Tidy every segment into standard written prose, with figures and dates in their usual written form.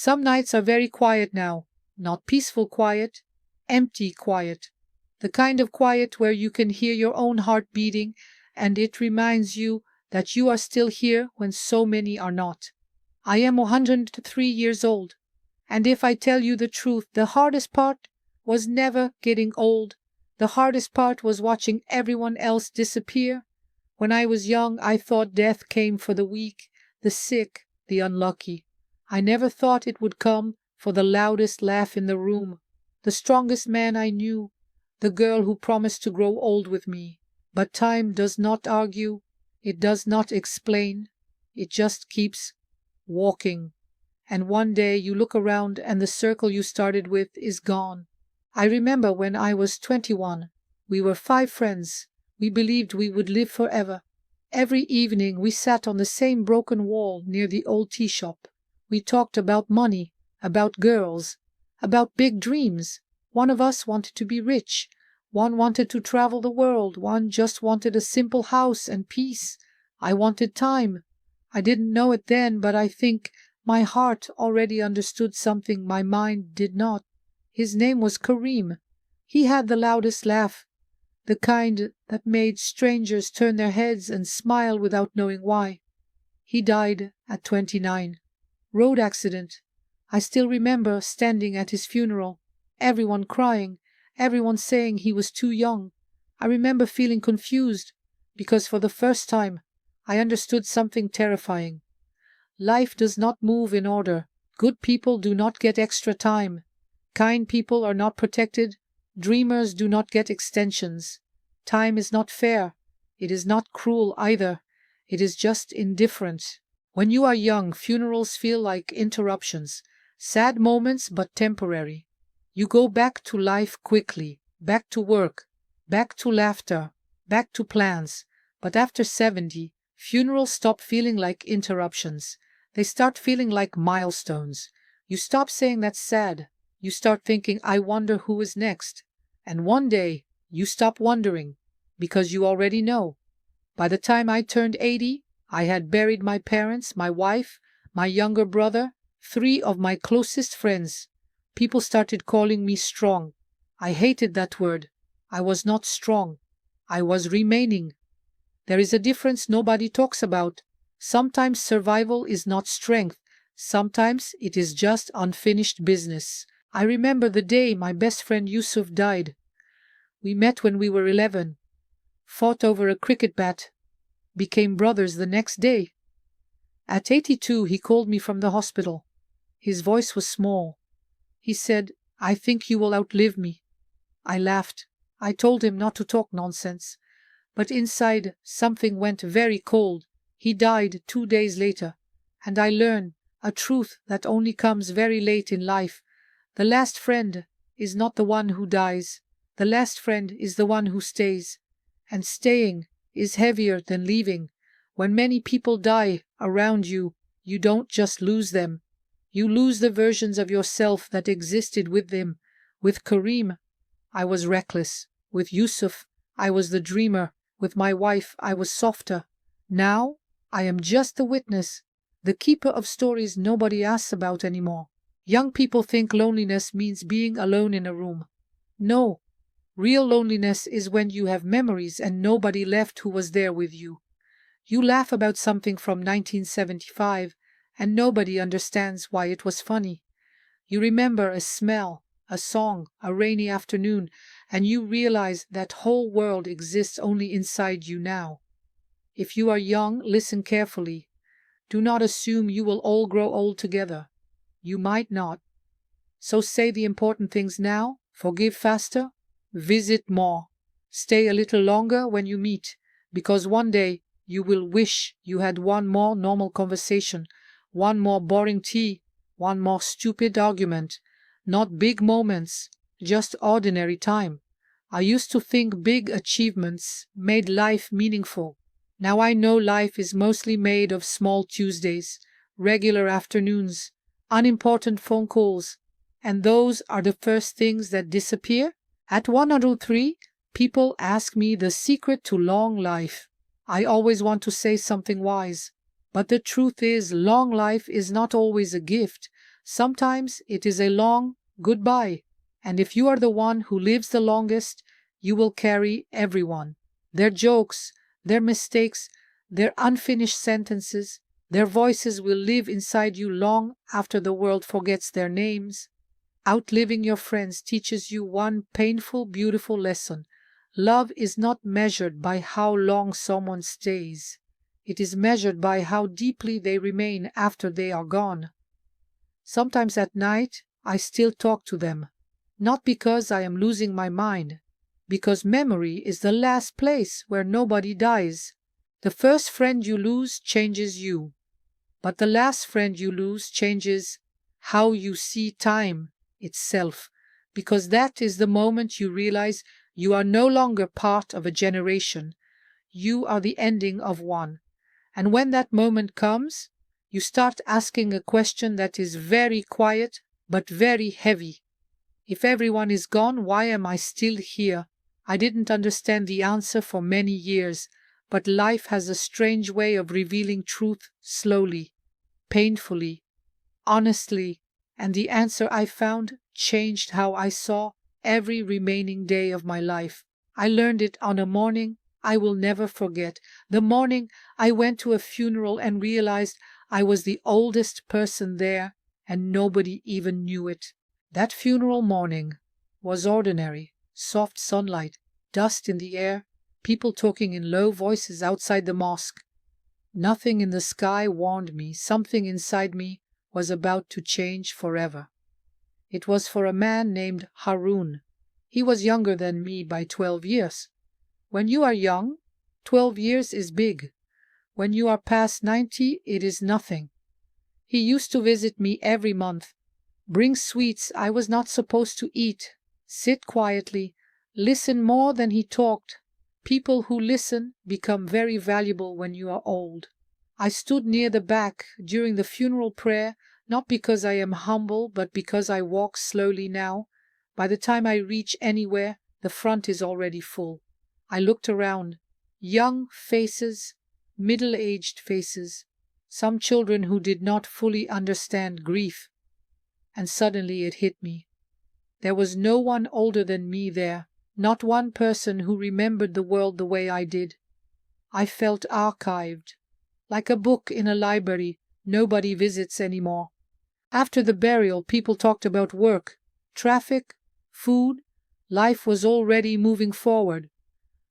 Some nights are very quiet now, not peaceful quiet, empty quiet. The kind of quiet where you can hear your own heart beating and it reminds you that you are still here when so many are not. I am 103 years old, and if I tell you the truth, the hardest part was never getting old. The hardest part was watching everyone else disappear. When I was young, I thought death came for the weak, the sick, the unlucky. I never thought it would come for the loudest laugh in the room, the strongest man I knew, the girl who promised to grow old with me. But time does not argue, it does not explain, it just keeps walking. And one day you look around and the circle you started with is gone. I remember when I was 21, we were 5 friends. We believed we would live forever. Every evening we sat on the same broken wall near the old tea shop. We talked about money, about girls, about big dreams. One of us wanted to be rich. One wanted to travel the world. One just wanted a simple house and peace. I wanted time. I didn't know it then, but I think my heart already understood something my mind did not. His name was Kareem. He had the loudest laugh, the kind that made strangers turn their heads and smile without knowing why. He died at 29. Road accident. I still remember standing at his funeral, everyone crying, everyone saying he was too young. I remember feeling confused because for the first time I understood something terrifying. Life does not move in order. Good people do not get extra time. Kind people are not protected. Dreamers do not get extensions. Time is not fair. It is not cruel either. It is just indifferent. When you are young, funerals feel like interruptions, sad moments but temporary. You go back to life quickly, back to work, back to laughter, back to plans. But after 70, funerals stop feeling like interruptions. They start feeling like milestones. You stop saying that's sad. You start thinking, I wonder who is next. And one day, you stop wondering, because you already know. By the time I turned 80, I had buried my parents, my wife, my younger brother, 3 of my closest friends. People started calling me strong. I hated that word. I was not strong. I was remaining. There is a difference nobody talks about. Sometimes survival is not strength. Sometimes it is just unfinished business. I remember the day my best friend Yusuf died. We met when we were 11, fought over a cricket bat, became brothers the next day. At 82, he called me from the hospital. His voice was small. He said, I think you will outlive me. I laughed. I told him not to talk nonsense. But inside, something went very cold. He died 2 days later, and I learned a truth that only comes very late in life. The last friend is not the one who dies. The last friend is the one who stays. And staying is heavier than leaving. When many people die around you, you don't just lose them. You lose the versions of yourself that existed with them. With Kareem, I was reckless. With Yusuf, I was the dreamer. With my wife, I was softer. Now, I am just the witness, the keeper of stories nobody asks about anymore. Young people think loneliness means being alone in a room. No, real loneliness is when you have memories and nobody left who was there with you. You laugh about something from 1975 and nobody understands why it was funny. You remember a smell, a song, a rainy afternoon, and you realize that whole world exists only inside you now. If you are young, listen carefully. Do not assume you will all grow old together. You might not. So say the important things now, forgive faster, visit more, stay a little longer when you meet, because one day you will wish you had one more normal conversation, one more boring tea, one more stupid argument. Not big moments, just ordinary time. I used to think big achievements made life meaningful. Now I know life is mostly made of small Tuesdays, regular afternoons, unimportant phone calls, and those are the first things that disappear. At 103, people ask me the secret to long life. I always want to say something wise, but the truth is long life is not always a gift. Sometimes it is a long goodbye, and if you are the one who lives the longest, you will carry everyone. Their jokes, their mistakes, their unfinished sentences, their voices will live inside you long after the world forgets their names. Outliving your friends teaches you one painful, beautiful lesson. Love is not measured by how long someone stays. It is measured by how deeply they remain after they are gone. Sometimes at night, I still talk to them, not because I am losing my mind, because memory is the last place where nobody dies. The first friend you lose changes you, but the last friend you lose changes how you see time itself, because that is the moment you realize you are no longer part of a generation. You are the ending of one. And when that moment comes, you start asking a question that is very quiet but very heavy. If everyone is gone, why am I still here? I didn't understand the answer for many years, but life has a strange way of revealing truth slowly, painfully, honestly, and the answer I found changed how I saw every remaining day of my life. I learned it on a morning I will never forget, the morning I went to a funeral and realized I was the oldest person there and nobody even knew it. That funeral morning was ordinary. Soft sunlight, dust in the air, people talking in low voices outside the mosque. Nothing in the sky warned me something inside me was about to change forever. It was for a man named Harun. He was younger than me by 12 years. When you are young, 12 years is big. When you are past 90, it is nothing. He used to visit me every month, bring sweets I was not supposed to eat, sit quietly, listen more than he talked. People who listen become very valuable when you are old. I stood near the back during the funeral prayer, not because I am humble, but because I walk slowly now. By the time I reach anywhere, the front is already full. I looked around. Young faces, middle-aged faces, some children who did not fully understand grief. And suddenly it hit me. There was no one older than me there, not one person who remembered the world the way I did. I felt archived, like a book in a library nobody visits anymore. After the burial, people talked about work, traffic, food. Life was already moving forward.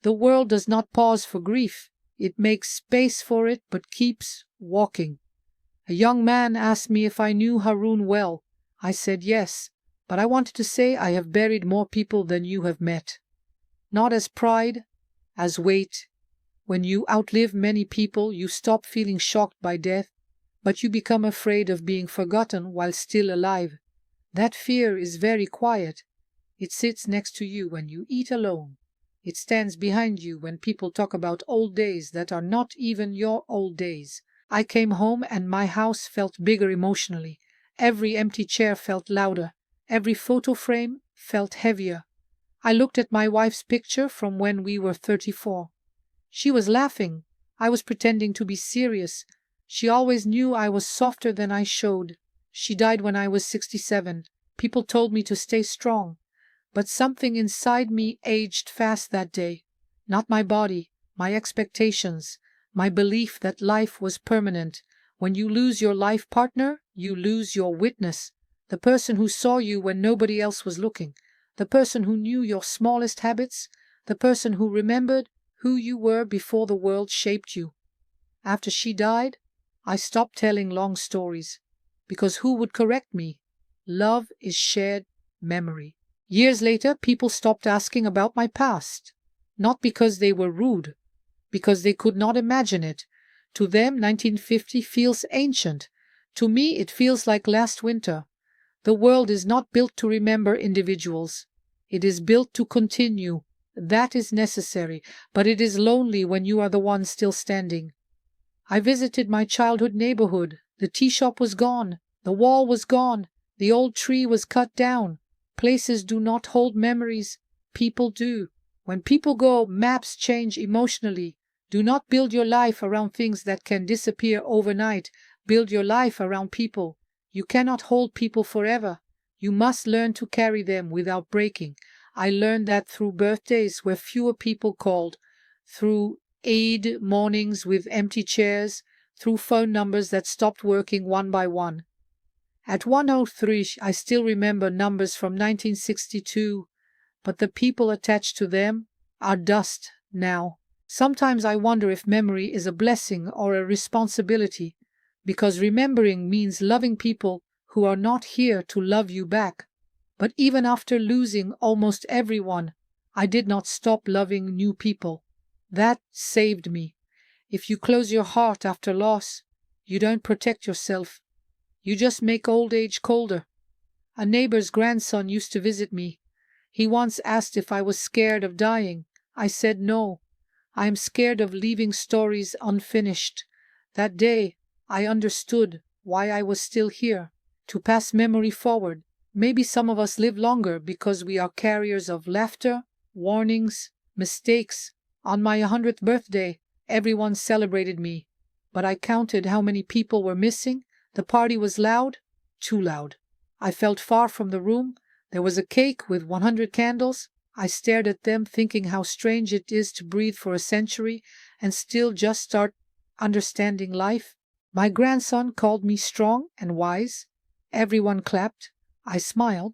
The world does not pause for grief. It makes space for it, but keeps walking. A young man asked me if I knew Harun well. I said yes, but I wanted to say I have buried more people than you have met. Not as pride, as weight. When you outlive many people, you stop feeling shocked by death, but you become afraid of being forgotten while still alive. That fear is very quiet. It sits next to you when you eat alone. It stands behind you when people talk about old days that are not even your old days. I came home and my house felt bigger emotionally. Every empty chair felt louder. Every photo frame felt heavier. I looked at my wife's picture from when we were 34. She was laughing. I was pretending to be serious. She always knew I was softer than I showed. She died when I was 67. People told me to stay strong. But something inside me aged fast that day. Not my body, my expectations, my belief that life was permanent. When you lose your life partner, you lose your witness. The person who saw you when nobody else was looking. The person who knew your smallest habits. The person who remembered who you were before the world shaped you. After she died, I stopped telling long stories. Because who would correct me? Love is shared memory. Years later, people stopped asking about my past. Not because they were rude, because they could not imagine it. To them, 1950 feels ancient. To me, it feels like last winter. The world is not built to remember individuals. It is built to continue. That is necessary, but it is lonely when you are the one still standing. I visited my childhood neighborhood. The tea shop was gone. The wall was gone. The old tree was cut down. Places do not hold memories. People do. When people go, maps change emotionally. Do not build your life around things that can disappear overnight. Build your life around people. You cannot hold people forever. You must learn to carry them without breaking. I learned that through birthdays where fewer people called, through Eid mornings with empty chairs, through phone numbers that stopped working one by one. At 103, I still remember numbers from 1962, but the people attached to them are dust now. Sometimes I wonder if memory is a blessing or a responsibility, because remembering means loving people who are not here to love you back. But even after losing almost everyone, I did not stop loving new people. That saved me. If you close your heart after loss, you don't protect yourself. You just make old age colder. A neighbor's grandson used to visit me. He once asked if I was scared of dying. I said no. I am scared of leaving stories unfinished. That day, I understood why I was still here, to pass memory forward. Maybe some of us live longer because we are carriers of laughter, warnings, mistakes. On my 100th birthday, everyone celebrated me, but I counted how many people were missing. The party was loud, too loud. I felt far from the room. There was a cake with 100 candles. I stared at them, thinking how strange it is to breathe for a century and still just start understanding life. My grandson called me strong and wise. Everyone clapped. I smiled,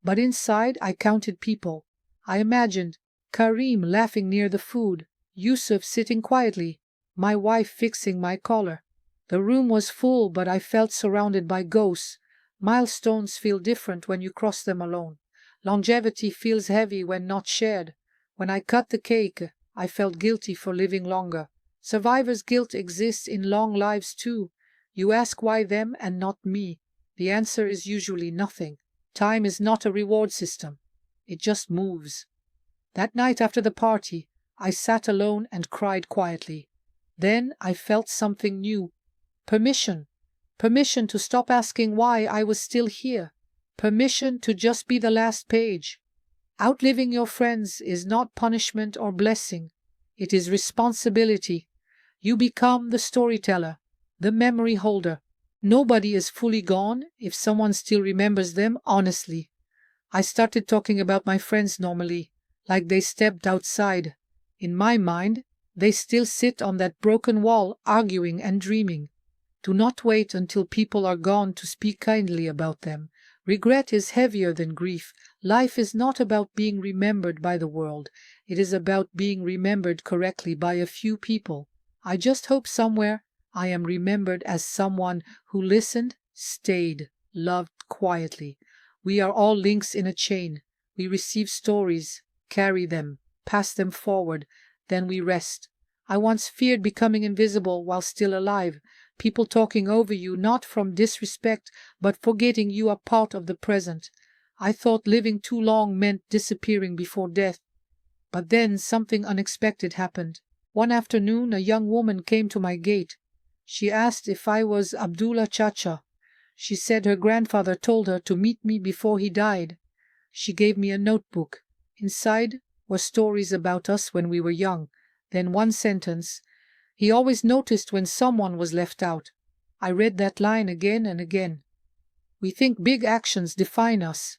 but inside I counted people. I imagined Karim laughing near the food, Yusuf sitting quietly, my wife fixing my collar. The room was full, but I felt surrounded by ghosts. Milestones feel different when you cross them alone. Longevity feels heavy when not shared. When I cut the cake, I felt guilty for living longer. Survivor's guilt exists in long lives too. You ask why them and not me. The answer is usually nothing. Time is not a reward system. It just moves. That night after the party, I sat alone and cried quietly. Then I felt something new. Permission. Permission to stop asking why I was still here. Permission to just be the last page. Outliving your friends is not punishment or blessing. It is responsibility. You become the storyteller, the memory holder. Nobody is fully gone if someone still remembers them honestly. I started talking about my friends normally, like they stepped outside. In my mind, they still sit on that broken wall arguing and dreaming. Do not wait until people are gone to speak kindly about them. Regret is heavier than grief. Life is not about being remembered by the world. It is about being remembered correctly by a few people. I just hope somewhere I am remembered as someone who listened, stayed, loved quietly. We are all links in a chain. We receive stories, carry them, pass them forward, then we rest. I once feared becoming invisible while still alive. People talking over you not from disrespect, but forgetting you are part of the present. I thought living too long meant disappearing before death. But then something unexpected happened. One afternoon, a young woman came to my gate. She asked if I was Abdullah Chacha. She said her grandfather told her to meet me before he died. She gave me a notebook. Inside were stories about us when we were young. Then one sentence. He always noticed when someone was left out. I read that line again and again. We think big actions define us.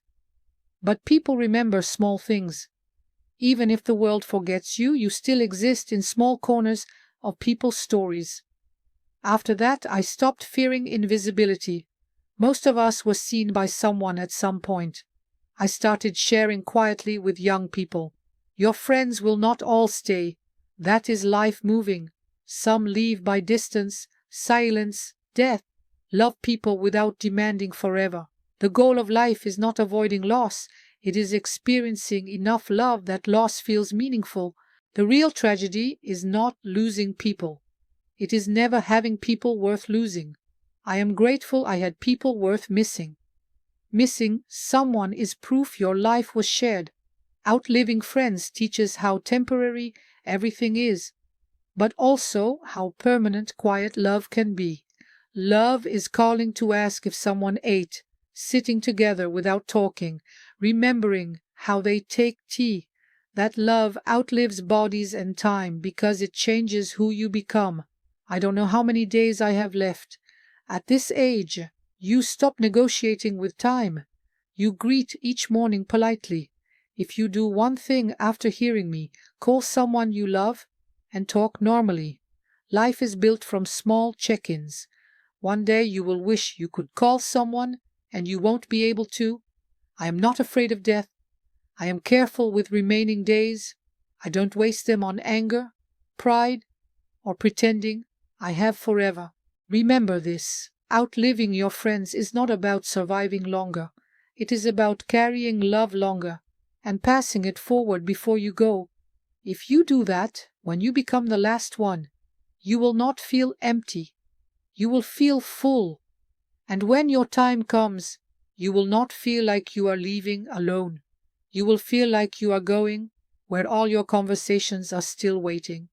But people remember small things. Even if the world forgets you, you still exist in small corners of people's stories. After that, I stopped fearing invisibility. Most of us were seen by someone at some point. I started sharing quietly with young people. Your friends will not all stay. That is life moving. Some leave by distance, silence, death. Love people without demanding forever. The goal of life is not avoiding loss. It is experiencing enough love that loss feels meaningful. The real tragedy is not losing people. It is never having people worth losing. I am grateful I had people worth missing. Missing someone is proof your life was shared. Outliving friends teaches how temporary everything is, but also how permanent quiet love can be. Love is calling to ask if someone ate, sitting together without talking, remembering how they take tea. That love outlives bodies and time because it changes who you become. I don't know how many days I have left. At this age, You stop negotiating with time. You greet each morning politely. If you do one thing after hearing me, call someone you love and talk normally. Life is built from small check-ins. One day you will wish you could call someone and you won't be able to. I am not afraid of death. I am careful with remaining days. I don't waste them on anger, pride, or pretending I have forever. Remember this. Outliving your friends is not about surviving longer. It is about carrying love longer and passing it forward before you go. If you do that, when you become the last one, you will not feel empty. You will feel full. And when your time comes, you will not feel like you are leaving alone. You will feel like you are going where all your conversations are still waiting.